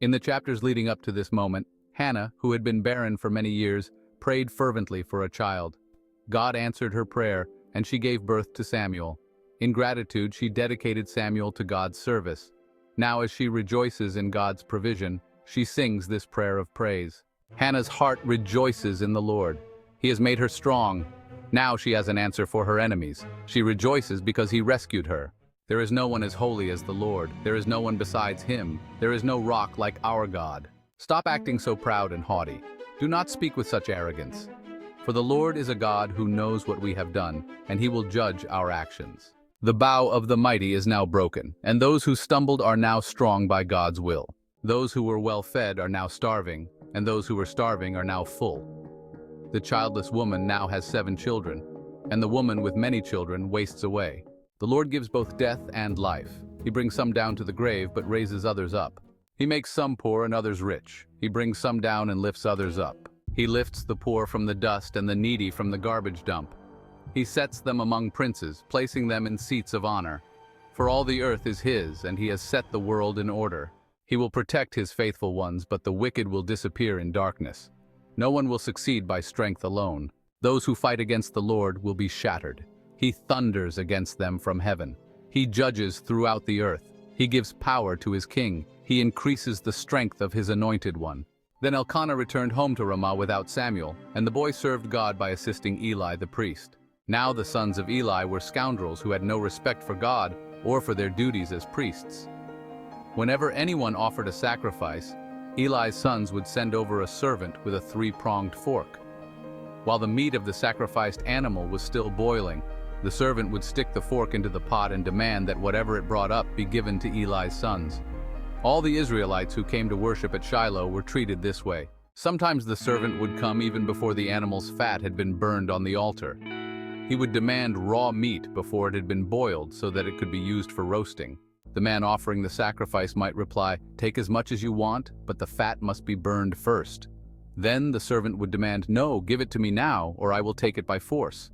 In the chapters leading up to this moment, Hannah, who had been barren for many years, prayed fervently for a child. God answered her prayer, and she gave birth to Samuel. In gratitude, she dedicated Samuel to God's service. Now, as she rejoices in God's provision, she sings this prayer of praise. Hannah's heart rejoices in the Lord. He has made her strong. Now she has an answer for her enemies. She rejoices because he rescued her. There is no one as holy as the Lord. There is no one besides him. There is no rock like our God. Stop acting so proud and haughty. Do not speak with such arrogance. For the Lord is a God who knows what we have done, and he will judge our actions. The bow of the mighty is now broken, and those who stumbled are now strong by God's will. Those who were well fed are now starving, and those who were starving are now full. The childless woman now has 7 children, and the woman with many children wastes away. The Lord gives both death and life. He brings some down to the grave, but raises others up. He makes some poor and others rich. He brings some down and lifts others up. He lifts the poor from the dust and the needy from the garbage dump. He sets them among princes, placing them in seats of honor. For all the earth is his, and he has set the world in order. He will protect his faithful ones, but the wicked will disappear in darkness. No one will succeed by strength alone. Those who fight against the Lord will be shattered. He thunders against them from heaven. He judges throughout the earth. He gives power to his king. He increases the strength of his anointed one. Then Elkanah returned home to Ramah without Samuel, and the boy served God by assisting Eli the priest. Now the sons of Eli were scoundrels who had no respect for God or for their duties as priests. Whenever anyone offered a sacrifice, Eli's sons would send over a servant with a 3-pronged fork. While the meat of the sacrificed animal was still boiling, the servant would stick the fork into the pot and demand that whatever it brought up be given to Eli's sons. All the Israelites who came to worship at Shiloh were treated this way. Sometimes the servant would come even before the animal's fat had been burned on the altar. He would demand raw meat before it had been boiled so that it could be used for roasting. The man offering the sacrifice might reply, "Take as much as you want, but the fat must be burned first." Then the servant would demand, "No, give it to me now, or I will take it by force."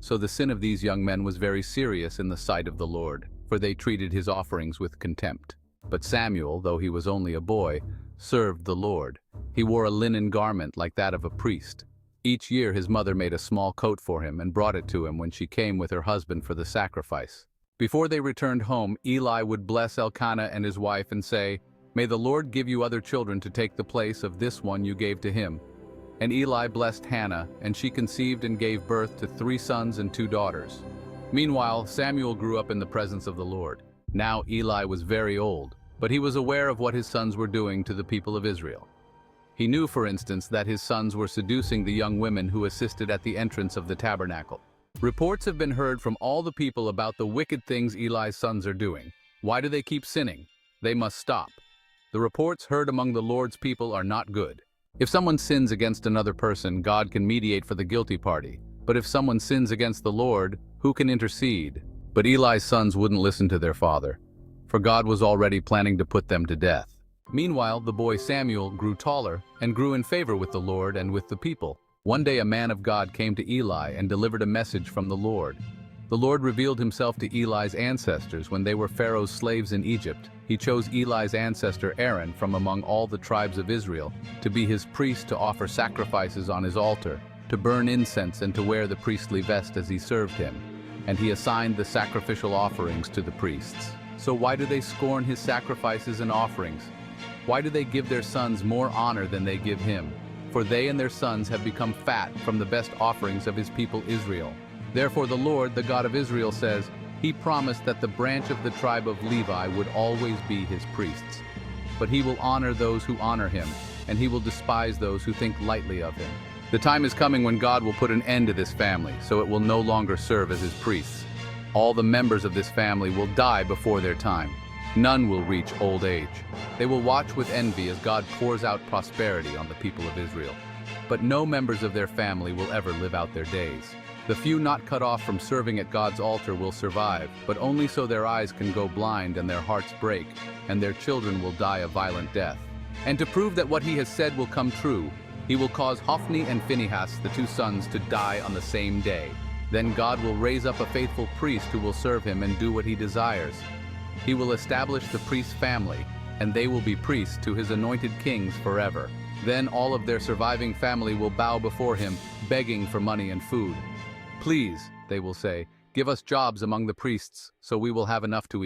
So the sin of these young men was very serious in the sight of the Lord, for they treated his offerings with contempt. But Samuel, though he was only a boy, served the Lord. He wore a linen garment like that of a priest. Each year his mother made a small coat for him and brought it to him when she came with her husband for the sacrifice. Before they returned home, Eli would bless Elkanah and his wife and say, "May the Lord give you other children to take the place of this one you gave to him." And Eli blessed Hannah, and she conceived and gave birth to 3 sons and 2 daughters. Meanwhile, Samuel grew up in the presence of the Lord. Now Eli was very old, but he was aware of what his sons were doing to the people of Israel. He knew, for instance, that his sons were seducing the young women who assisted at the entrance of the tabernacle. Reports have been heard from all the people about the wicked things Eli's sons are doing. Why do they keep sinning? They must stop. The reports heard among the Lord's people are not good. If someone sins against another person, God can mediate for the guilty party. But if someone sins against the Lord, who can intercede? But Eli's sons wouldn't listen to their father, for God was already planning to put them to death. Meanwhile, the boy Samuel grew taller and grew in favor with the Lord and with the people. One day a man of God came to Eli and delivered a message from the Lord. The Lord revealed himself to Eli's ancestors when they were Pharaoh's slaves in Egypt. He chose Eli's ancestor Aaron from among all the tribes of Israel to be his priest, to offer sacrifices on his altar, to burn incense, and to wear the priestly vest as he served him. And he assigned the sacrificial offerings to the priests. So why do they scorn his sacrifices and offerings? Why do they give their sons more honor than they give him? For they and their sons have become fat from the best offerings of his people Israel. Therefore the Lord, the God of Israel, says, He promised that the branch of the tribe of Levi would always be his priests. But he will honor those who honor him, and he will despise those who think lightly of him. The time is coming when God will put an end to this family, so it will no longer serve as his priests. All the members of this family will die before their time. None will reach old age. They will watch with envy as God pours out prosperity on the people of Israel. But no members of their family will ever live out their days. The few not cut off from serving at God's altar will survive, but only so their eyes can go blind and their hearts break, and their children will die a violent death. And to prove that what he has said will come true, he will cause Hophni and Phinehas, the 2 sons, to die on the same day. Then God will raise up a faithful priest who will serve him and do what he desires. He will establish the priest's family, and they will be priests to his anointed kings forever. Then all of their surviving family will bow before him, begging for money and food. Please, they will say, give us jobs among the priests, so we will have enough to eat.